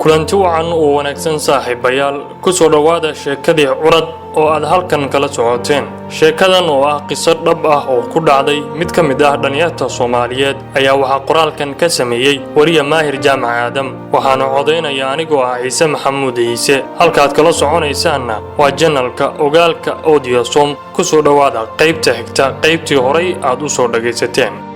kulanti wacan oo wanaagsan saaxiibayaal ku soo dhawaada sheekadii curad oo aad halkan kala socoteen. sheekadan oo ah qiso dhab ah oo ku dhacday mid ka mid ah dhalinyarada Soomaaliyeed ayaa waxa qoraalkan ka sameeyay wariye Maahir Jaamac Aadam, waxaana codeynaya anigoo ah Ciise Maxamuud Ciise. halkaad kala soconaysaana waa channelka Ogaalka Audio Som. ku soo dhawaada qaybta xigta qaybtii horay aad u soo dhageysateen.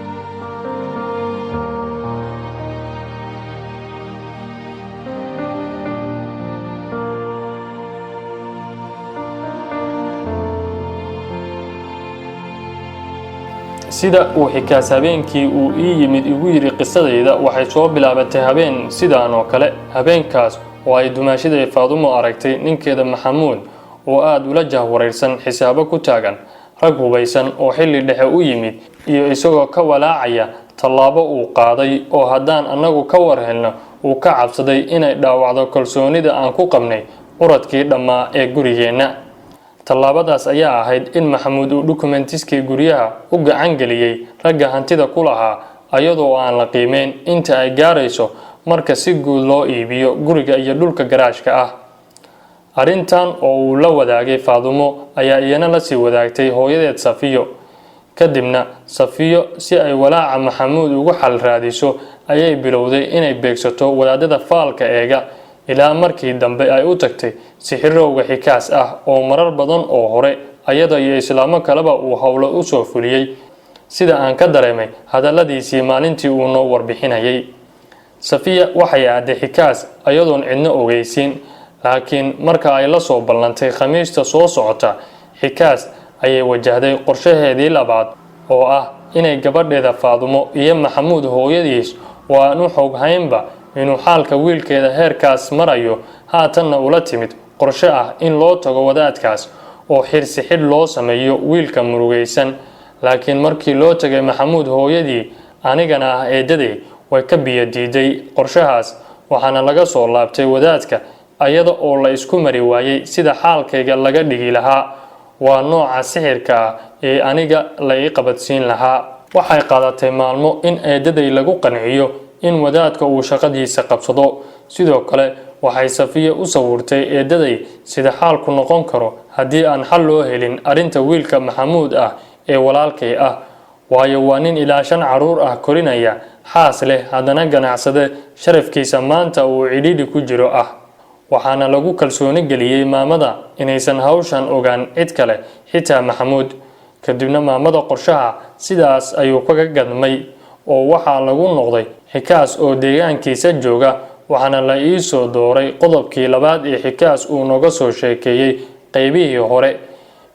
sida uu xikaas habeenkii uu ii yimid igu yiri qisadayda waxay soo bilaabatay habeen sidaan oo kale. habeenkaas oo ay dumaashaday Faadumo aragtay ninkeeda Maxamuud oo aad ula jahwareersan xisaabo ku taagan rag hubaysan oo xilli dhexe u yimid iyo isagoo ka walaacaya tallaabo uu qaaday oo haddaan annagu ka warhelno uu ka cabsaday inay dhaawacdo kalsoonida aan ku qabnay uradkii dhammaa ee gurigeenna. tallaabadaas ayaa ahayd in Maxamuud uu dokumentiskii guryaha u gacan galiyay ragga hantida ku lahaa ayadoo aan la qiimeyn inta ay gaarayso marka si guud loo iibiyo guriga iyo dhulka garaashka ah. arrintan oo uu la wadaagay Faadumo ayaa iyana la sii wadaagtay hooyadeed Safiyo. kadibna Safiyo si ay walaaca Maxamuud ugu xal raadiso ayay bilowday inay beegsato wadaadada faalka eega ilaa markii dambe ay u tagtay sixirowga xikaas ah oo marar badan oo hore ayada iyo islaamo kaleba uu howlo u soo fuliyay sida aan ka dareemay hadaladiisii maalintii uu noo warbixinayay. Safiya waxay aaday xikaas ayadoon cidna ogeysiin, laakiin marka ay la soo ballantay khamiista soo socota xikaas ayay wajahday qorshaheedii labaad oo ah inay gabadheeda Faadumo iyo Maxamuud hooyadiis oo aan u xoghaynba inuu xaalka wiilkeeda heerkaas marayo haatanna ula timid qorshe ah in loo tago wadaadkaas oo xirsi loo sameeyo wiilka murugaysan. laakiin markii loo tagay Maxamuud hooyadii anigana ah eedaday way ka biyo diiday qorshahaas, waxaana laga soo laabtay wadaadka ayada oo la isku mari waayay sida xaalkayga laga dhigi lahaa. waa nooca sixirka ah ee aniga la ii qabadsiin lahaa. waxay qaadatay maalmo in eedaday lagu qanciyo in wadaadka uu shaqadiisa qabsado. sidoo kale waxay Safiyo u sawirtay eedaday sida xaalku noqon karo haddii aan xal loo helin arrinta wiilka Maxamuud ah ee walaalkay ah, waayo waa nin ilaa 5 caruur ah korinaya, xaas leh, haddana ganacsade sharafkiisa maanta uu cidhiidhi ku jiro ah. waxaana lagu kalsooni geliyay maamada inaysan hawshan ogaan cid kale xitaa Maxamuud. kadibna maamada qorshaha sidaas ayuu kaga gadmay oo waxaa lagu noqday xikaas oo deegaankiisa jooga. waxaana la ii soo dooray qodobkii labaad ee xikaas uu noga soo sheekeeyay qaybihii hore,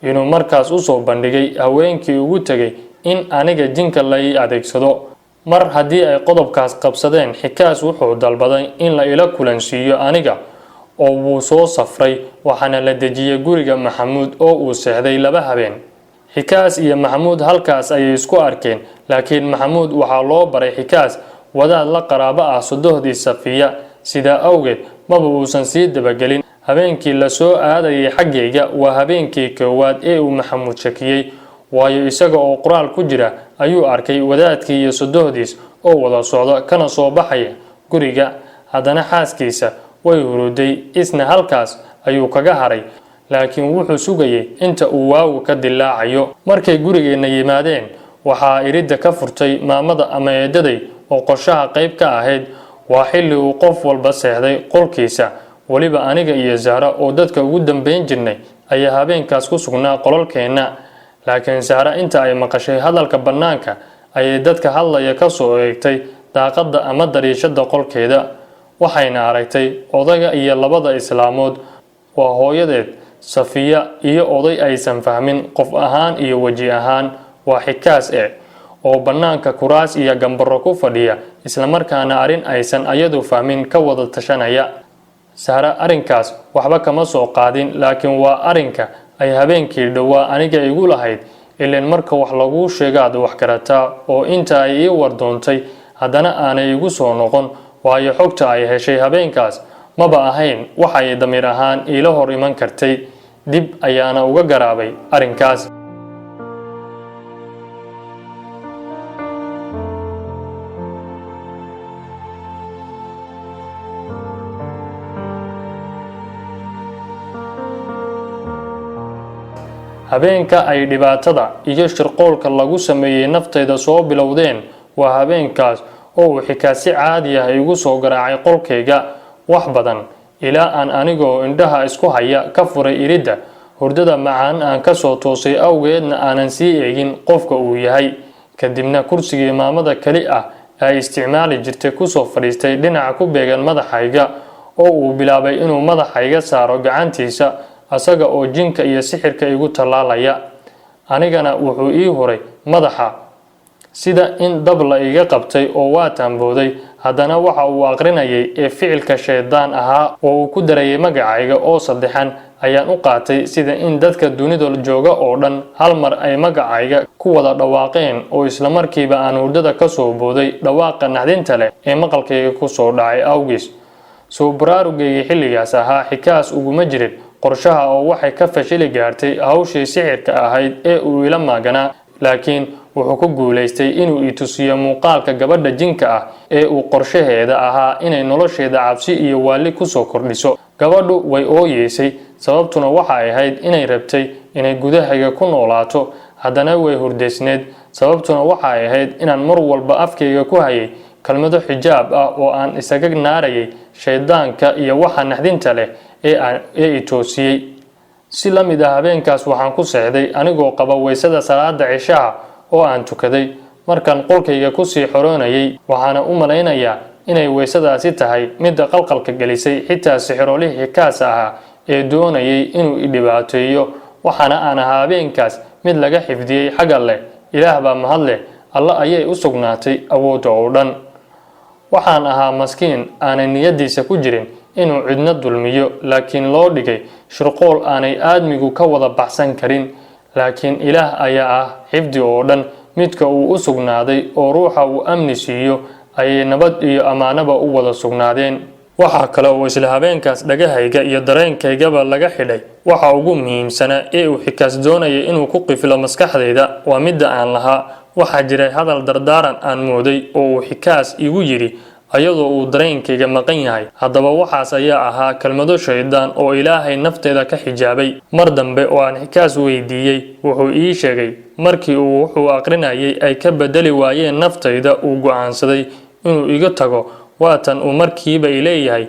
inuu markaas u soo bandhigay haweenkii ugu tagay in aniga jinka la ii adeegsado. mar haddii ay qodobkaas qabsadeen, xikaas wuxuu dalbaday in la ila kulansiiyo aniga oo wuu soo safray, waxaana la dejiyay guriga Maxamuud oo uu seexday 2 habeen. xikaas iyo Maxamuud halkaas ayay isku arkeen, laakiin Maxamuud waxaa loo baray xikaas wadaad la qaraabo ah sodohdii Safiya, sidaa awgeed maba uusan sii dabagelin. habeenkii la soo aadayay xaggayga waa habeenkii koowaad ee uu Maxamuud shakiyay, waayo isaga oo qoraal ku jira ayuu arkay wadaadkii iyo sodohdiis oo wada socda kana soo baxaya guriga. haddana xaaskiisa way huruday, isna halkaas ayuu kaga haray, laakiin wuxuu sugayay inta uu waagu ka dilaacayo. markay gurigeena yimaadeen waxaa iridda ka furtay maamada ama eedaday oo qorshaha qayb ka ahayd. waa xilli uu qof walba seexday qolkiisa, waliba aniga iyo Zahra oo dadka ugu dambeyn jirnay ayaa habeenkaas ku sugnaa qolalkeena. laakiin Zahra inta ay maqashay hadalka bannaanka ayay dadka hadlaya ka soo eegtay daaqadda ama dariishada qolkeeda. waxayna aragtay odayga iyo 2 islaamood, waa hooyadeed Safiya iyo oday aysan fahmin qof ahaan iyo waji ahaan. waa xikaas oo bannaanka kuraas iyo gambaro ku fadhiya, isla markaana arrin aysan ayadu fahmin ka wada tashanaya. Zahra arrinkaas waxba kama soo qaadin, laakiin waa arrinka ay habeenkii dhawaa aniga igu lahayd. ileen marka wax lagu sheegaad wax karataa, oo inta ay ii wardoontay haddana aanay igu soo noqon, waayo xogta ay heshay habeenkaas maba ahayn waxay damiir ahaan ila hor iman kartay. dib ayaana uga garaabay arrinkaas. habeenka ay dhibaatada iyo shirqoolka lagu sameeyey naftayda soo bilowdeen waa habeenkaas oo uu xikaasi caadi ah igu soo garaacay qolkayga wax badan ilaa aan anigoo indhaha isku haya ka furay iridda hurdada macaan aan ka soo toosay awgeedna aanan sii eegin qofka uu yahay kadibna kursigii maamada kali ah ay isticmaali jirtay kusoo fadhiistay dhinaca ku beegan madaxayga oo uu bilaabay inuu madaxayga saaro gacantiisa asaga oo jinka iyo sixirka igu tallaalaya anigana wuxuu ii huray madaxa sida in dab la iga qabtay oo waa taambooday haddana waxa uu aqrinayay ee ficilka shaydaan ahaa oo uu ku darayay magacayga oo saddexan ayaan u qaatay sida in dadka dunida jooga oo dhan hal mar ay magacayga ku wada dhawaaqeen oo isla markiiba aan hurdada ka soo booday dhawaaqa naxdinta leh ee maqalkayga ku soo dhacay awgiis soo baraarugayga xilligaas ahaa xikaas uguma jirin qorshaha oo waxay ka fashili gaartay hawshii sixirka ahayd ee uu ila maaganaa laakiin wuxuu ku guulaystay inuu i tusiyo muuqaalka gabadha jinka ah ee uu qorshaheeda ahaa inay nolosheeda cabsi iyo waalli kusoo kordhiso gabadhu way ooyeysay sababtuna waxay ahayd inay rabtay inay gudahayga ku noolaato haddana way hurdaysneed sababtuna waxay ahayd inaan mar walba afkayga ku hayay kelmado xijaab ah oo aan isaga naarayay shaydaanka iyo waxa naxdinta leh ee i toosiyey si la mid ah habeenkaas waxaan ku seexday anigoo qaba weysada salaada cishaha oo aan tukaday markaan qolkayga kusii xoroonayay waxaana u malaynayaa inay weysadaasi tahay midda qalqalka gelisay xitaa sixiroolihii xikaas ahaa ee doonayay inuu i dhibaateeyo waxaana aan ahaa habeenkaas mid laga xifdiyey xagga leh ilaah baa mahad leh alla ayay u sugnaatay awoodda oo dhan waxaan ahaa maskiin aanay niyadiisa ku jirin inuu cidna dulmiyo laakiin loo dhigay shirqool aanay aadmigu ka wada baxsan karin laakiin ilaah ayaa ah xifdi oo dhan midka uu u sugnaaday oo ruuxa uu amni siiyo ayay nabad iyo ammaanaba u wada sugnaadeen waxaa kale oo isla habeenkaas dhagahayga iyo dareenkaygaba laga xidhay waxa ugu muhiimsanaa ee uu xikaas doonayay inuu ku qifilo maskaxdayda waa midda aan lahaa waxaa jiray hadal dardaaran aan mooday oo uu xikaas igu yidhi ayadoo uu dareenkayga maqan yahay haddaba waxaas ayaa ahaa kelmado shaydaan oo ilaahay nafteeda ka xijaabay mar dambe oo aan xikaas weydiiyey wuxuu ii sheegay markii uu wuxuu aqrinayay ay ka bedeli waayeen naftayda uu go'aansaday inuu iga tago waatan uu markiiba ileeyahay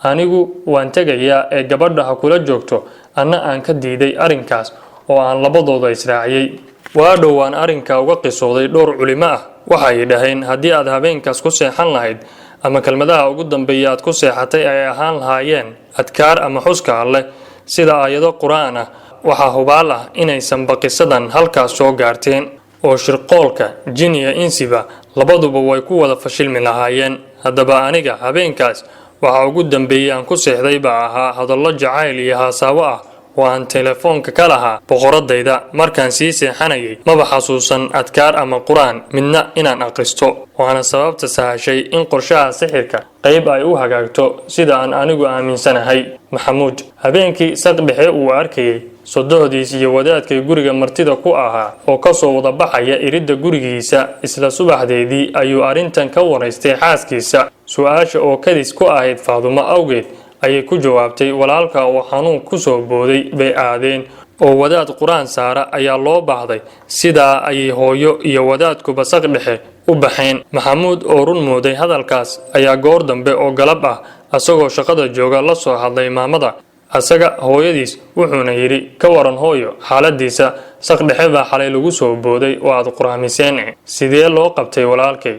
anigu waan tegayaa ee gabadha ha kula joogto anna aan ka diiday arrinkaas oo aan labadooda israaciyey waa dhowaan arrinka uga qisooday dhowr culimo ah waxay dhaheen haddii aad habeenkaas ku seexan lahayd ama kelmadaha ugu dambeeya aad ku seexatay ay ahaan lahaayeen adkaar ama xuska alleh sida aayado qur-aan ah waxaa hubaal ah inaysan baqisadan halkaas soo gaarteen oo shirqoolka jin iyo insiba labaduba way ku wada fashilmi lahaayeen haddaba aniga habeenkaas waxa ugu dambeeyey aan ku seexday baa ahaa hadallo jacayl iyo haasaabo ah oo aan telefoonka ka lahaa boqoradayda markaan sii seexanayay maba xasuusan adkaar ama qur-aan midna inaan akhristo waana sababta sahashay in qorshaha sixirka qayb ay u hagaagto sida aan anigu aaminsanahay maxamuud habeenkii saq dhexe uu arkayay sodohdiis iyo wadaadkay guriga martida ku ahaa oo kasoo wada baxaya iridda gurigiisa isla subaxdeedii ayuu arrintan ka waraystay xaaskiisa su-aasha oo kadis ku ahayd faadumo awgeed ayay ku jawaabtay walaalka oo xanuun ku soo booday bay aadeen oo wadaad qur-aan saara ayaa loo baahday sidaa ayay hooyo iyo wadaadkuba saq dhexe u baxeen maxamuud oo run mooday hadalkaas ayaa goor dambe oo galab ah asagoo shaqada jooga la soo hadlay maamada asaga hooyadiis wuxuuna yidhi ka waran hooyo xaaladiisa saq dhexe baa xalay lagu soo booday oo aad qur-aamiseen sidee loo qabtay walaalkay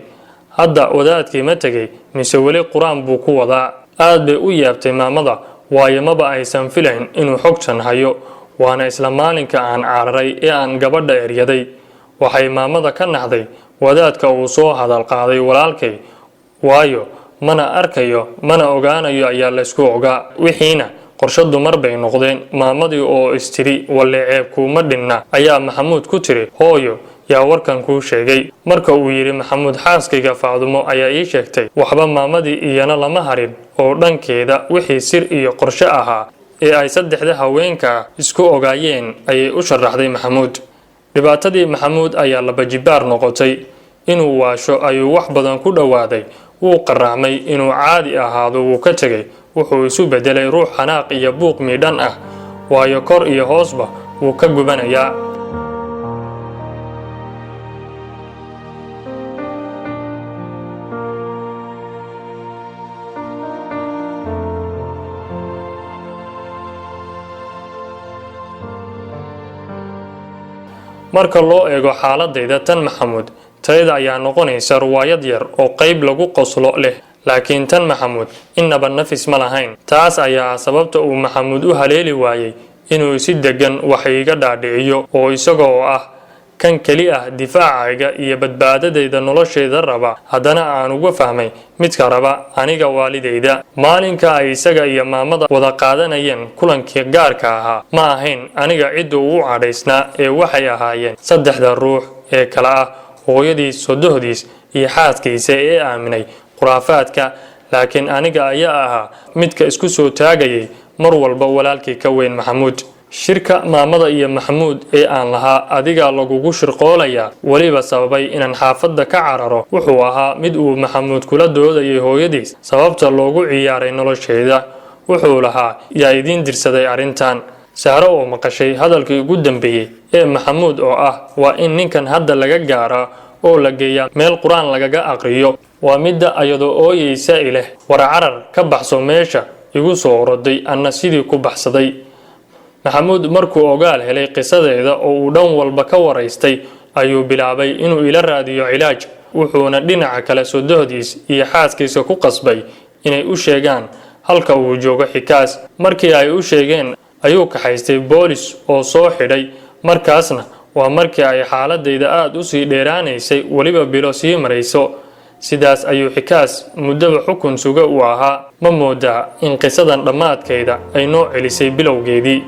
hadda wadaadkii ma tegay mise weli qur-aan buu ku wadaa aad bay u yaabtay maamada waayo maba aysan filayn inuu xogtan hayo waana isla maalinka aan cararay ee aan gabadha eryaday waxay maamada ka naxday wadaadka uu soo hadal qaaday walaalkay waayo mana arkayo mana ogaanayo ayaa laysku ogaa wixiina qorshe dumar bay noqdeen maamadii oo istiri walle ceeb kuuma dhinna ayaa maxamuud ku tiri hooyo yaa warkan kuu sheegay marka uu yidhi maxamuud xaaskayga faadumo ayaa ii sheegtay waxba maamadii iyana lama harin oo dhankeeda wixii sir iyo qorshe ahaa ee ay saddexda haweenka isku ogaayeen ayay u sharaxday maxamuud dhibaatadii maxamuud ayaa labajibaar noqotay inuu waasho ayuu wax badan ku dhowaaday wuu qaraacmay inuu caadi ahaado wuu ka tegay wuxuu isu bedelay ruux xanaaq iyo buuq miidhan ah waayo kor iyo hoosba wuu ka gubanayaa marka loo eego xaaladayda tan maxamuud tayada ayaa noqonaysa riwaayad yar oo qayb lagu qoslo leh laakiin tan maxamuud innaba nafis ma lahayn taas ayaa sababta uu maxamuud u haleeli waayey inuu si degan wax iga dhaadhiciyo oo isagoo ah kan keli ah difaacayga iyo badbaadadayda nolosheeda raba haddana aan uga fahmay midka raba aniga waalidayda maalinka ay isaga iyo maamada wada qaadanayeen kulankii gaarka ahaa ma ahayn aniga cidda uu cadhaysnaa ee waxay ahaayeen saddexda ruux ee kala ah hooyadiis sodohdiis iyo xaaskiisa ee aaminay khuraafaadka laakiin aniga ayaa ahaa midka isku soo taagayay mar walba walaalkii ka weyn maxamuud shirka maamada iyo maxamuud ee aan lahaa adiga lagugu shirqoolayaa weliba sababay inaan xaafadda ka cararo wuxuu ahaa mid uu maxamuud kula doodayay hooyadiis sababta loogu ciyaaray nolosheeda wuxuu lahaa yaa idiin dirsaday arrintan sahro oo maqashay hadalkii ugu dambeeyey ee maxamuud oo ah waa in ninkan hadda laga gaaraa oo la geeyaa meel qur-aan lagaga aqriyo waa midda ayadoo ooyeysa ileh war carar ka baxso meesha igu soo oroday anna sidii ku baxsaday maxamuud markuu ogaal helay qisadeeda oo uu dhan walba ka waraystay ayuu bilaabay inuu ila raadiyo cilaaj wuxuuna dhinaca kale sodohdiis iyo xaaskiisa ku qasbay inay u sheegaan halka uu joogo xikaas markii ay u sheegeen ayuu kaxaystay boolis oo soo xidhay markaasna waa markii ay xaaladayda aad u sii dheeraanaysay weliba bilo sii marayso sidaas ayuu xikaas muddaba xukun suga u ahaa ma moodaa in qisadan dhammaadkayda ay noo celisay bilowgeedii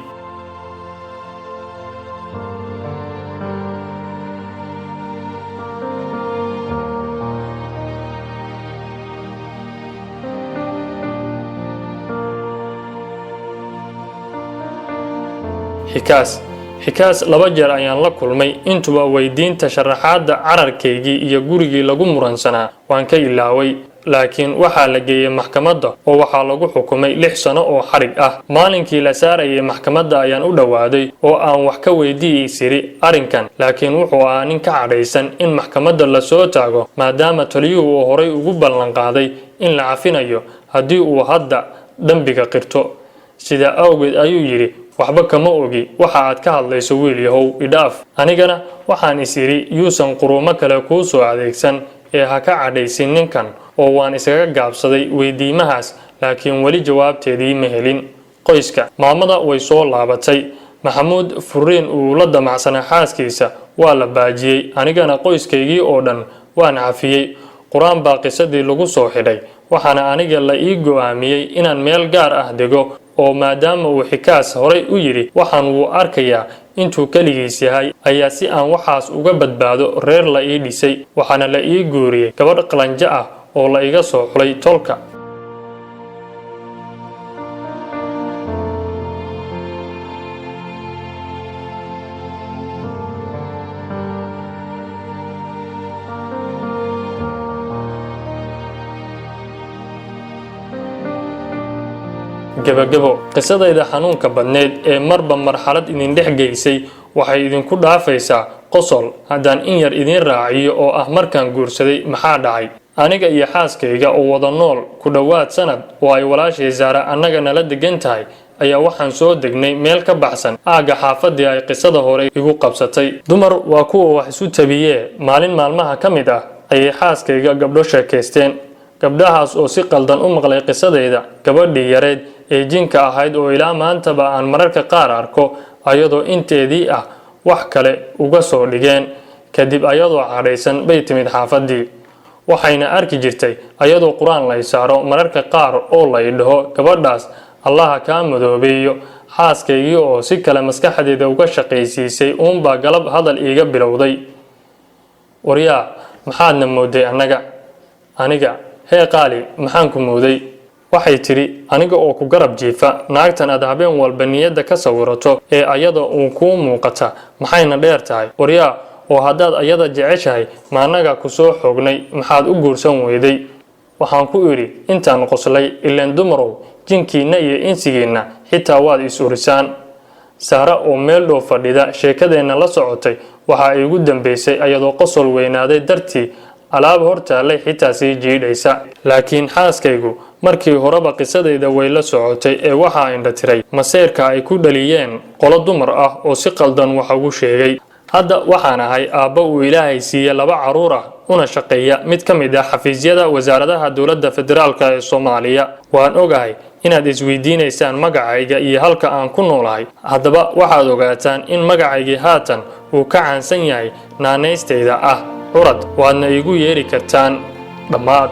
xikaas laba jeer ayaan la kulmay intuba weydiinta sharaxaadda cararkaygii iyo gurigii lagu muransanaa waan ka ilaaway laakiin waxaa la geeyey maxkamadda oo waxaa lagu xukumay 6 sano oo xarig ah maalinkii la saarayay maxkamadda ayaan u dhowaaday oo aan wax ka weydiiyey siri arrinkan laakiin wuxuu ahaa nin ka cadhaysan in maxkamadda la soo taago maadaama taliyuhu uu horay ugu ballan qaaday in la cafinayo haddii uu hadda dambiga qirto sida awgeed ayuu yidhi waxba kama ogi waxa aad ka hadlayso wiil yahow idhaaf anigana waxaan is iri yuusan quruumo kale kuu soo adeegsan ee ha ka cadhaysin ninkan oo waan isaga gaabsaday weydiimahaas laakiin weli jawaabteedii ma helin qoyska maamada way soo laabatay maxamuud furiin uu la damacsanaa xaaskiisa waa la baajiyey anigana qoyskaygii oo dhan waan cafiyey qur-aan baa qisadii lagu soo xidhay waxaana aniga la ii go'aamiyey inaan meel gaar ah dego oo maadaama uu xikaas horay u yidhi waxaan wuu arkayaa intuu keligiis yahay ayaa si aan waxaas uga badbaado reer la ii dhisay waxaana la ii guuriyey gabadh qalanjo ah oo la iga soo xulay tolka gabagabo qisadayda xanuunka badneed ee marba marxalad idin dhex geysay waxay idinku dhaafaysaa qosol haddaan in yar idin raaciyo oo ah markaan guursaday maxaa dhacay aniga iyo xaaskayga oo wada nool ku dhowaad sanad oo ay walaashay Saara annaga nala degan tahay ayaa waxaan soo degnay meel ka baxsan aaga xaafadii ay qisada hore igu qabsatay dumar waa kuwa wax isu tabiyee maalin maalmaha ka mid ah ayay xaaskayga gabdho sheekaysteen gabdhahaas oo si qaldan u maqlay qisadayda gabadhii yareed ee jinka ahayd oo ilaa maantaba aan mararka qaar arko ayadoo inteedii ah wax kale uga soo dhigeen kadib ayadoo cadhaysan bay timid xaafadii waxayna arki jirtay ayadoo qur-aan la saaro mararka qaar oo la idhaho gabadhaas allaha kaa madoobeeyo xaaskaygii oo si kale maskaxdeeda uga shaqaysiisay uunbaa galab hadal iiga bilowday waryaa maxaadna mooday aniga hee qaali maxaan ku mooday waxay tiri aniga oo ku garab jiifa naagtan aad habeen walba niyadda ka sawirato ee ayada uu kuu muuqata maxayna dheer tahay waryaa oo haddaad ayada jeceshahay ma annaga ku soo xoognay maxaad u guursan weyday waxaan ku idhi intaan qoslay ileen dumarow jinkiinna iyo insigiinna xitaa waad is urisaan Saara oo meel dhow fadhida sheekadeenna la socotay waxa ay ugu dambeysay ayadoo qosol weynaaday dartii alaab hortaalay xitaa sii jiidhaysa laakiin xaaskaygu markii horeba qisadayda way la socotay ee waxaa indha tiray maseerka ay ku dhaliyeen qolo dumar ah oo si qaldan wax ugu sheegay hadda waxaan ahay aabba uu Ilaahay siiyay 2 caruur ah una shaqeeya mid ka mid ah xafiisyada wasaaradaha dowladda federaalka ee Soomaaliya. Waan ogahay inaad isweydiinaysaan magacayga iyo halka aan ku noolahay. Haddaba waxaad ogaataan in magacaygii haatan uu ka caansan yahay naanaystayda ah curad, waadna igu yeeri kartaan dhammaad.